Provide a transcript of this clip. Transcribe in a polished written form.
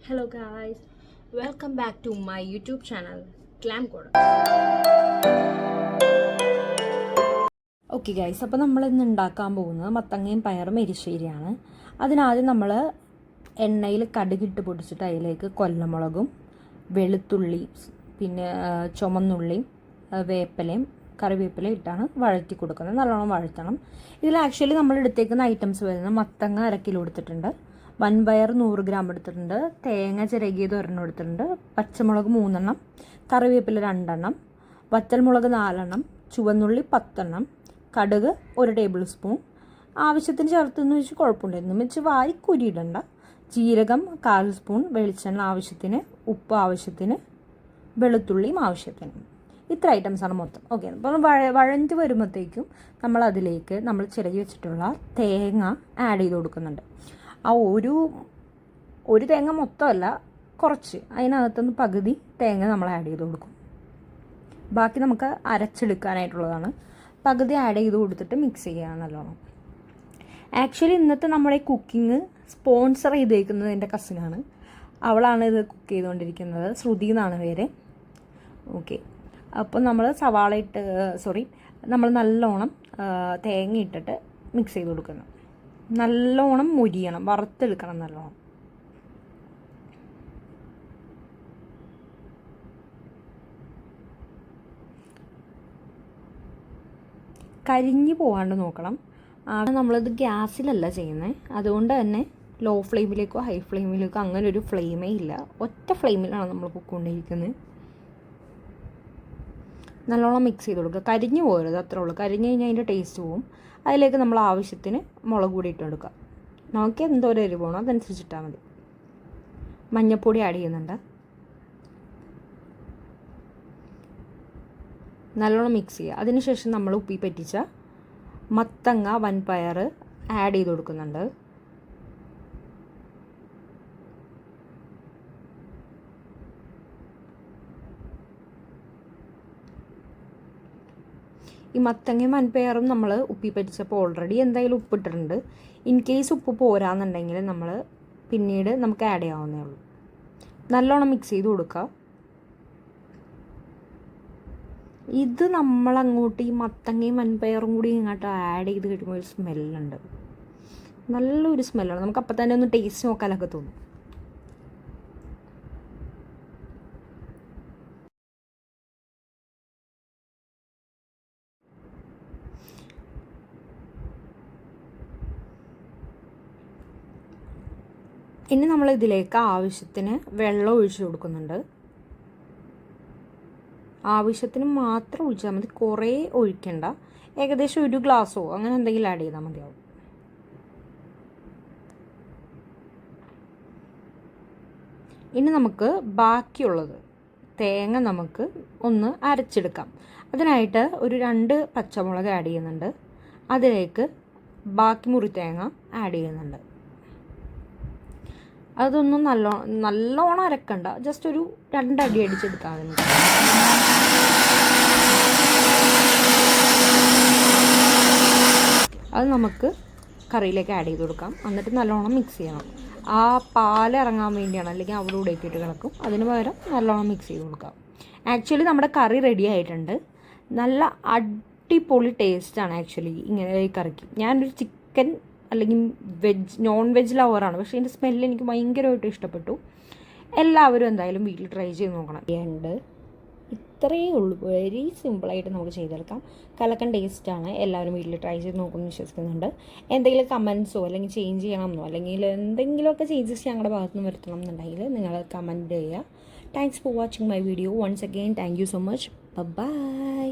Hello guys, welcome back to my YouTube channel Clam Code. Okay guys, അപ്പോൾ നമ്മൾ ഇന്ന് ഉണ്ടാക്കാൻ പോകുന്നത് മത്തങ്ങയും പയറും എരിശ്ശേരിയാണ്. അതിനാദ്യം നമ്മൾ എണ്ണയിൽ കടുകിട്ട് പൊടിച്ചിട്ട് അതിലേക്ക് കൊല്ലമുളകും വെളുത്തുള്ളി പിന്നെ ചുമന്നുള്ളിയും വേപ്പിലയും കറിവേപ്പിലയും ഇട്ടാണ് വഴറ്റി കൊടുക്കുന്നത്. നല്ലോണം വഴറ്റണം. ഇതിൽ ആക്ച്വലി നമ്മൾ എടുത്തേക്കുന്ന ഐറ്റംസ് വരുന്നത് മത്തങ്ങ 1 കിലോ എടുത്തിട്ടുണ്ട്, വൻപയർ 100 ഗ്രാം എടുത്തിട്ടുണ്ട്, തേങ്ങ ചിരകിയത് 1 എടുത്തിട്ടുണ്ട്, പച്ചമുളക് 3 എണ്ണം, കറിവേപ്പില 2 എണ്ണം, വറ്റൽമുളക് 4 എണ്ണം, ചുവന്നുള്ളി 10 എണ്ണം, കടുക് 1 ടേബിൾ സ്പൂൺ, ആവശ്യത്തിന് ചേർത്തെന്ന് വെച്ച് കുഴപ്പമുണ്ടായിരുന്നു, വെച്ച് വാരി കുരിയിടണ്ട, ജീരകം 1/4 സ്പൂൺ, വെളിച്ചെണ്ണ ആവശ്യത്തിന്, ഉപ്പ് ആവശ്യത്തിന്, വെളുത്തുള്ളിയും ആവശ്യത്തിന്. ഇത്ര ഐറ്റംസാണ് മൊത്തം. ഓക്കെ, അപ്പോൾ വഴഞ്ഞ് വരുമ്പോഴത്തേക്കും നമ്മൾ അതിലേക്ക് നമ്മൾ ചിരകി വെച്ചിട്ടുള്ള തേങ്ങ ആഡ് ചെയ്ത് കൊടുക്കുന്നുണ്ട്. ആ ഒരു തേങ്ങ മൊത്തമല്ല, കുറച്ച് അതിനകത്തുനിന്ന് പകുതി തേങ്ങ നമ്മൾ ആഡ് ചെയ്ത് കൊടുക്കും. ബാക്കി നമുക്ക് അരച്ചെടുക്കാനായിട്ടുള്ളതാണ്. പകുതി ആഡ് ചെയ്ത് കൊടുത്തിട്ട് മിക്സ് ചെയ്യുക നല്ലോണം. ആക്ച്വലി ഇന്നത്തെ നമ്മുടെ ഈ കുക്കിംഗ് സ്പോൺസർ ചെയ്തേക്കുന്നത് എൻ്റെ കസിനാണ്. അവളാണ് ഇത് കുക്ക് ചെയ്തുകൊണ്ടിരിക്കുന്നത്. ശ്രുതി എന്നാണ് പേര്. ഓക്കെ, അപ്പോൾ നമ്മൾ നമ്മൾ നല്ലോണം തേങ്ങ ഇട്ടിട്ട് മിക്സ് ചെയ്ത് കൊടുക്കണം. നല്ലോണം മുരിയണം, വറുത്തെടുക്കണം നല്ലോണം. കരിഞ്ഞു പോകാണ്ട് നോക്കണം. നമ്മളിത് ഗ്യാസിലല്ല ചെയ്യുന്നത്, അതുകൊണ്ട് തന്നെ ലോ ഫ്ലെയിമിലേക്കോ ഹൈ ഫ്ലെയിമിലേക്കോ അങ്ങനെ ഒരു ഫ്ലെയിമേ ഇല്ല. ഒറ്റ ഫ്ലെയിമിലാണ് നമ്മൾ പൊയ്ക്കൊണ്ടിരിക്കുന്നത്. നല്ലോണം മിക്സ് ചെയ്ത് കൊടുക്കുക. കരിഞ്ഞു പോകരുത്, അത്രേ ഉള്ളൂ. കരിഞ്ഞു കഴിഞ്ഞാൽ അതിൻ്റെ ടേസ്റ്റ് പോവും. അതിലേക്ക് നമ്മൾ ആവശ്യത്തിന് മുളക് പൊടി ഇട്ട് കൊടുക്കുക. നമുക്ക് എന്തോരം എരിവ് വേണോ അതനുസരിച്ചിട്ടാൽ മതി. മഞ്ഞൾപ്പൊടി ആഡ് ചെയ്യുന്നുണ്ട്. നല്ലോണം മിക്സ് ചെയ്യുക. അതിനുശേഷം നമ്മൾ ഉപ്പി പറ്റിച്ച മത്തങ്ങ വൻപയർ ആഡ് ചെയ്ത് കൊടുക്കുന്നുണ്ട്. ഈ മത്തങ്ങയും വൻപയറും നമ്മൾ ഉപ്പി പറ്റിച്ചപ്പോൾ ഓൾറെഡി എന്തായാലും ഉപ്പിട്ടിട്ടുണ്ട്. ഇൻ കേസ് ഉപ്പ് പോരാന്നുണ്ടെങ്കിൽ നമ്മൾ പിന്നീട് നമുക്ക് ആഡ് ചെയ്യാവുന്നേ ഉള്ളൂ. നല്ലോണം മിക്സ് ചെയ്ത് കൊടുക്കുക. ഇത് നമ്മളങ്ങോട്ട് ഈ മത്തങ്ങയും വൻപയറും കൂടി ഇങ്ങോട്ട് ആഡ് ചെയ്ത് കഴിയുമ്പോൾ ഒരു സ്മെല്ലുണ്ട്, നല്ലൊരു സ്മെല്ലാണ്. നമുക്ക് അപ്പം തന്നെ ഒന്ന് ടേസ്റ്റ് നോക്കാനൊക്കെ തോന്നും. ഇനി നമ്മൾ ഇതിലേക്ക് ആവശ്യത്തിന് വെള്ളം ഒഴിച്ച് കൊടുക്കുന്നുണ്ട്. ആവശ്യത്തിന് മാത്രം ഒഴിച്ചാൽ മതി, കുറേ ഒഴിക്കണ്ട. ഏകദേശം 1 ഗ്ലാസ്സോ അങ്ങനെ എന്തെങ്കിലും ആഡ് ചെയ്താൽ മതിയാവും. ഇനി നമുക്ക് ബാക്കിയുള്ളത് തേങ്ങ നമുക്ക് ഒന്ന് അരച്ചെടുക്കാം. അതിനായിട്ട് ഒരു 2 പച്ചമുളക് ആഡ് ചെയ്യുന്നുണ്ട്. അതിലേക്ക് ബാക്കി മുറി തേങ്ങ ആഡ് ചെയ്യുന്നുണ്ട്. അതൊന്നും നല്ലോണം അരക്കണ്ട, ജസ്റ്റ് ഒരു 2 അടി അടിച്ചെടുക്കാൻ വേണ്ടി. അത് നമുക്ക് കറിയിലേക്ക് ആഡ് ചെയ്ത് കൊടുക്കാം. എന്നിട്ട് നല്ലോണം മിക്സ് ചെയ്യണം. ആ പാൽ ഇറങ്ങാൻ വേണ്ടിയാണ്, അല്ലെങ്കിൽ അവിടെ ഇവിടെയൊക്കെ ഇട്ട് കിടക്കും. അതിന് പകരം നല്ലോണം മിക്സ് ചെയ്ത് കൊടുക്കാം. ആക്ച്വലി നമ്മുടെ കറി റെഡി ആയിട്ടുണ്ട്. നല്ല അടിപൊളി ടേസ്റ്റാണ് ആക്ച്വലി ഇങ്ങനെ ഈ കറിക്ക്. ഞാനൊരു ചിക്കൻ അല്ലെങ്കിൽ നോൺ വെജ് ലവറാണ്, പക്ഷേ ഇതിൻ്റെ സ്മെല്ല് എനിക്ക് ഭയങ്കരമായിട്ട് ഇഷ്ടപ്പെട്ടു. എല്ലാവരും എന്തായാലും വീട്ടിൽ ട്രൈ ചെയ്ത് നോക്കണം. ഇത്രയേ ഉള്ളൂ, വെരി സിമ്പിളായിട്ട് നമുക്ക് ചെയ്തെടുക്കാം. കലക്കൻ ടേസ്റ്റാണ്. എല്ലാവരും വീട്ടിൽ ട്രൈ ചെയ്ത് നോക്കുമെന്ന് വിശ്വസിക്കുന്നുണ്ട്. എന്തെങ്കിലും കമൻസോ അല്ലെങ്കിൽ ചേഞ്ച് ചെയ്യണമെന്നോ അല്ലെങ്കിൽ എന്തെങ്കിലുമൊക്കെ ചേഞ്ചസ് ഞങ്ങളുടെ ഭാഗത്ത് നിന്ന് വരുത്തണം എന്നുണ്ടെങ്കിൽ നിങ്ങൾ കമൻറ്റ് ചെയ്യുക. Thanks for watching my video. Once again thank you so much. By.